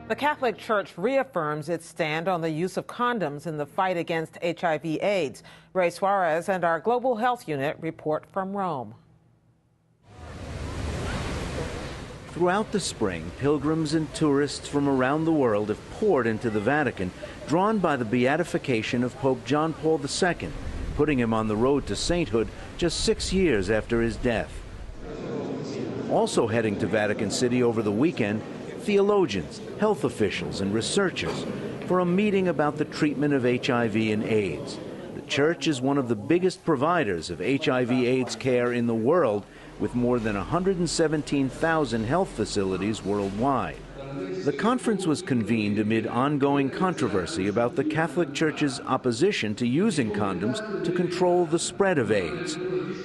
The Catholic Church reaffirms its stand on the use of condoms in the fight against HIV/AIDS. Ray Suarez and our Global Health Unit report from Rome. Throughout the spring, pilgrims and tourists from around the world have poured into the Vatican, drawn by the beatification of Pope John Paul II, putting him on the road to sainthood just 6 years after his death. Also heading to Vatican City over the weekend, theologians, health officials, and researchers for a meeting about the treatment of HIV and AIDS. The Church is one of the biggest providers of HIV/AIDS care in the world, with more than 117,000 health facilities worldwide. The conference was convened amid ongoing controversy about the Catholic Church's opposition to using condoms to control the spread of AIDS.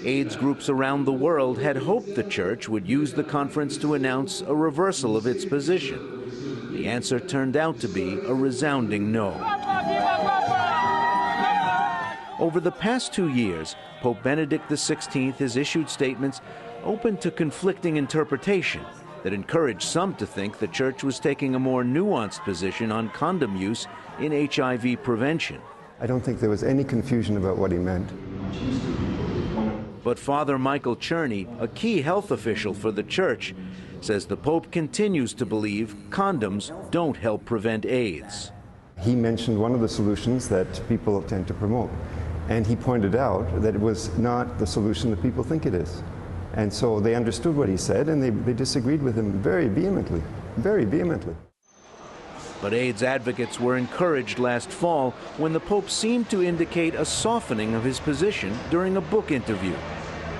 AIDS groups around the world had hoped the Church would use the conference to announce a reversal of its position. The answer turned out to be a resounding no. Over the past 2 years, Pope Benedict XVI has issued statements open to conflicting interpretation that encouraged some to think the Church was taking a more nuanced position on condom use in HIV prevention. I don't think there was any confusion about what he meant. But Father Michael Czerny, a key health official for the Church, says the Pope continues to believe condoms don't help prevent AIDS. He mentioned one of the solutions that people tend to promote, and he pointed out that it was not the solution that people think it is. And so they understood what he said, and they disagreed with him very vehemently, very vehemently. But AIDS advocates were encouraged last fall when the Pope seemed to indicate a softening of his position during a book interview.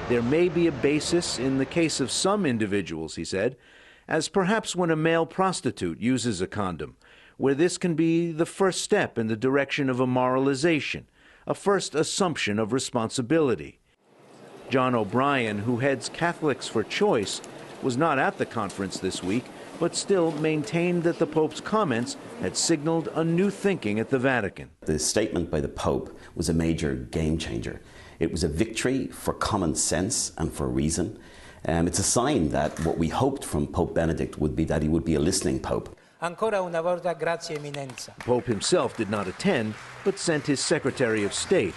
There may be a basis in the case of some individuals, he said, as perhaps when a male prostitute uses a condom, where this can be the first step in the direction of a moralization, a first assumption of responsibility. John O'Brien, who heads Catholics for Choice, was not at the conference this week, but still maintained that the Pope's comments had signaled a new thinking at the Vatican. The statement by the Pope was a major game changer. It was a victory for common sense and for reason. It's a sign that what we hoped from Pope Benedict would be that he would be a listening Pope. Ancora una volta, grazie eminenza. The Pope himself did not attend, but sent his Secretary of State.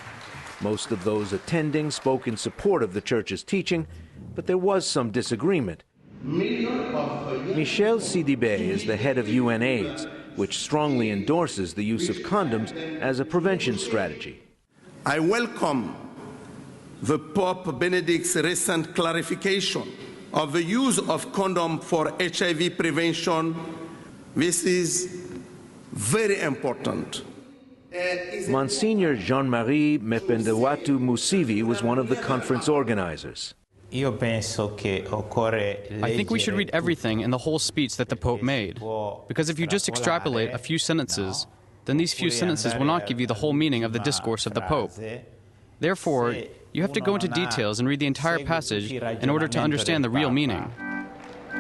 Most of those attending spoke in support of the Church's teaching, but there was some disagreement. Michel Sidibé is the head of UNAIDS, which strongly endorses the use of condoms as a prevention strategy. I welcome the Pope Benedict's recent clarification of the use of condom for HIV prevention. This is very important. Monsignor Jean-Marie Mependewatu Musivi was one of the conference organizers. I think we should read everything in the whole speech that the Pope made, because if you just extrapolate a few sentences, then these few sentences will not give you the whole meaning of the discourse of the Pope. Therefore, you have to go into details and read the entire passage in order to understand the real meaning.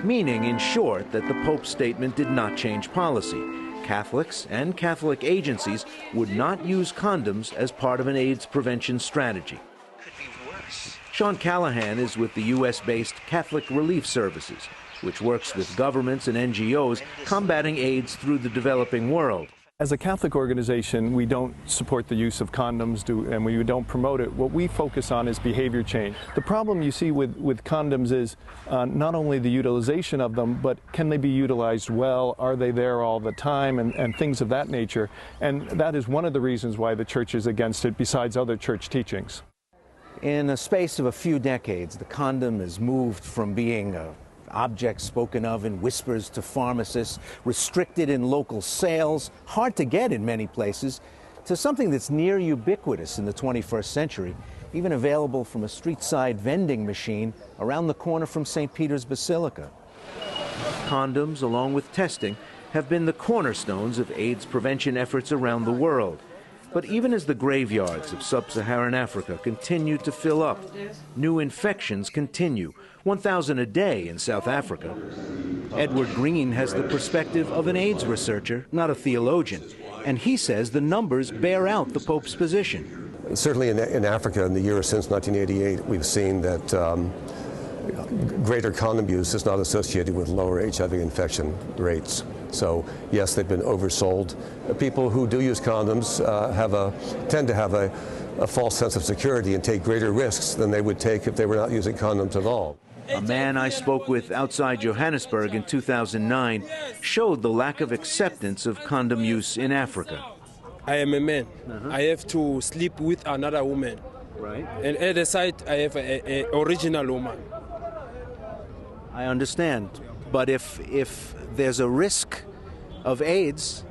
Meaning, in short, that the Pope's statement did not change policy. Catholics and Catholic agencies would not use condoms as part of an AIDS prevention strategy. Sean Callahan is with the U.S.-based Catholic Relief Services, which works with governments and NGOs combating AIDS through the developing world. As a Catholic organization, we don't support the use of condoms and we don't promote it. What we focus on is behavior change. The problem you see with condoms is not only the utilization of them, but can they be utilized well? Are they there all the time? And things of that nature. And that is one of the reasons why the Church is against it, besides other Church teachings. In a space of a few decades, the condom has moved from being an object spoken of in whispers to pharmacists, restricted in local sales, hard to get in many places, to something that's near ubiquitous in the 21st century, even available from a street-side vending machine around the corner from St. Peter's Basilica. Condoms, along with testing, have been the cornerstones of AIDS prevention efforts around the world. But even as the graveyards of sub-Saharan Africa continue to fill up, new infections continue, 1,000 a day in South Africa. Edward Green has the perspective of an AIDS researcher, not a theologian, and he says the numbers bear out the Pope's position. Certainly in Africa, in the years since 1988, we've seen that greater condom use is not associated with lower HIV infection rates. So yes, they've been oversold. People who do use condoms tend to have a false sense of security and take greater risks than they would take if they were not using condoms at all. A man I spoke with outside Johannesburg in 2009 showed the lack of acceptance of condom use in Africa. I am a man. I have to sleep with another woman. Right. And at the side, I have an original woman. I understand. But if there's a risk of AIDS,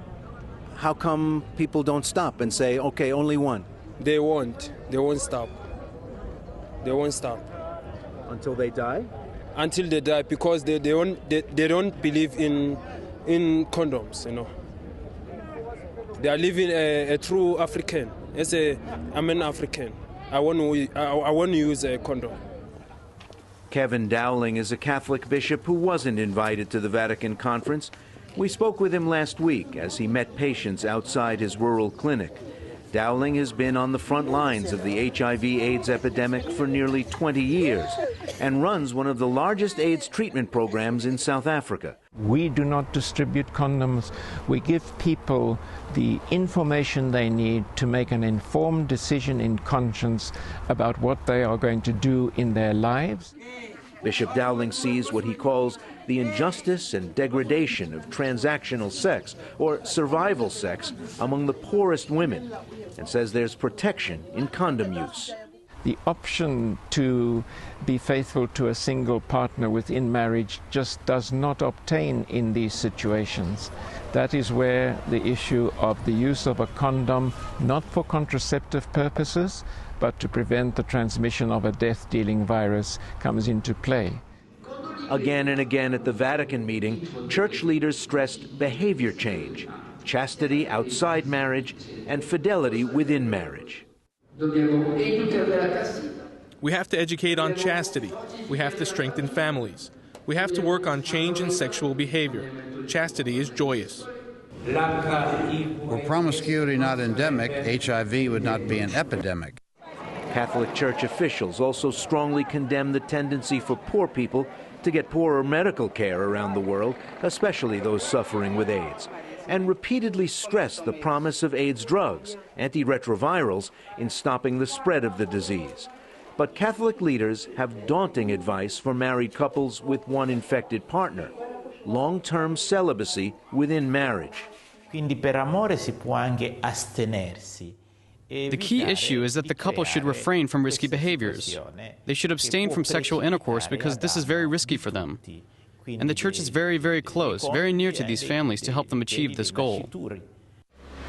how come people don't stop and say, okay, only one? They won't. They won't stop. They won't stop. Until they die? Until they die, because they don't believe in condoms, you know. They are living a true African. I'm an African. I want to use a condom. Kevin Dowling is a Catholic bishop who wasn't invited to the Vatican conference. We spoke with him last week as he met patients outside his rural clinic. Dowling has been on the front lines of the HIV/AIDS epidemic for nearly 20 years and runs one of the largest AIDS treatment programs in South Africa. We do not distribute condoms. We give people the information they need to make an informed decision in conscience about what they are going to do in their lives. Bishop Dowling sees what he calls the injustice and degradation of transactional sex, or survival sex, among the poorest women, and says there's protection in condom use. The option to be faithful to a single partner within marriage just does not obtain in these situations. That is where the issue of the use of a condom, not for contraceptive purposes, but to prevent the transmission of a death-dealing virus, comes into play. Again and again at the Vatican meeting, church leaders stressed behavior change, chastity outside marriage, and fidelity within marriage. We have to educate on chastity. We have to strengthen families. We have to work on change in sexual behavior. Chastity is joyous. Were promiscuity not endemic, HIV would not be an epidemic. Catholic Church officials also strongly condemn the tendency for poor people to get poorer medical care around the world, especially those suffering with AIDS, and repeatedly stress the promise of AIDS drugs, antiretrovirals, in stopping the spread of the disease. But Catholic leaders have daunting advice for married couples with one infected partner: long-term celibacy within marriage. Quindi per amore si può anche astenersi. The key issue is that the couple should refrain from risky behaviors. They should abstain from sexual intercourse because this is very risky for them. And the Church is very, very close, very near to these families to help them achieve this goal.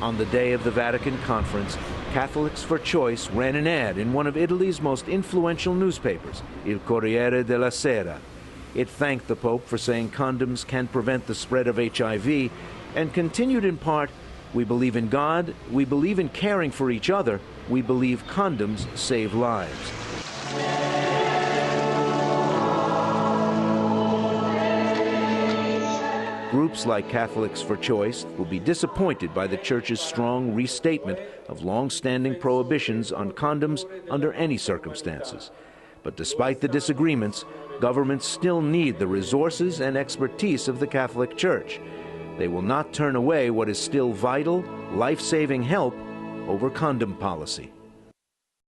On the day of the Vatican conference, Catholics for Choice ran an ad in one of Italy's most influential newspapers, Il Corriere della Sera. It thanked the Pope for saying condoms can prevent the spread of HIV, and continued in part, "We believe in God, we believe in caring for each other, we believe condoms save lives." Groups like Catholics for Choice will be disappointed by the Church's strong restatement of long-standing prohibitions on condoms under any circumstances. But despite the disagreements, governments still need the resources and expertise of the Catholic Church. They will not turn away what is still vital, life-saving help over condom policy.